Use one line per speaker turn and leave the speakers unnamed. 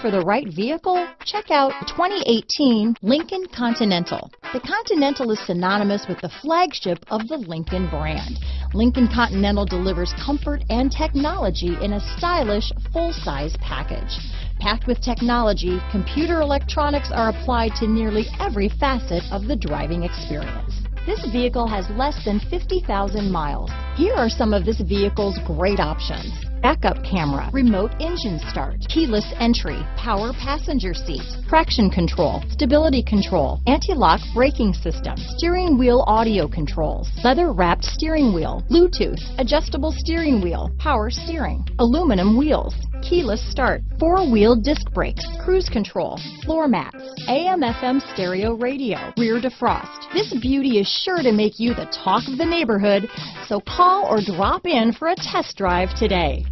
for the right vehicle? Check out 2018 Lincoln Continental. The Continental is synonymous with the flagship of the Lincoln brand. Lincoln Continental delivers comfort and technology in a stylish, full-size package. Packed with technology, computer electronics are applied to nearly every facet of the driving experience. This vehicle has less than 50,000 miles. Here are some of this vehicle's great options: backup camera, remote engine start, keyless entry, power passenger seat, traction control, stability control, anti-lock braking system, steering wheel audio controls, leather-wrapped steering wheel, Bluetooth, adjustable steering wheel, power steering, aluminum wheels, keyless start, four-wheel disc brakes, cruise control, floor mats, AM/FM stereo radio, rear defrost. This beauty is sure to make you the talk of the neighborhood, so call or drop in for a test drive today.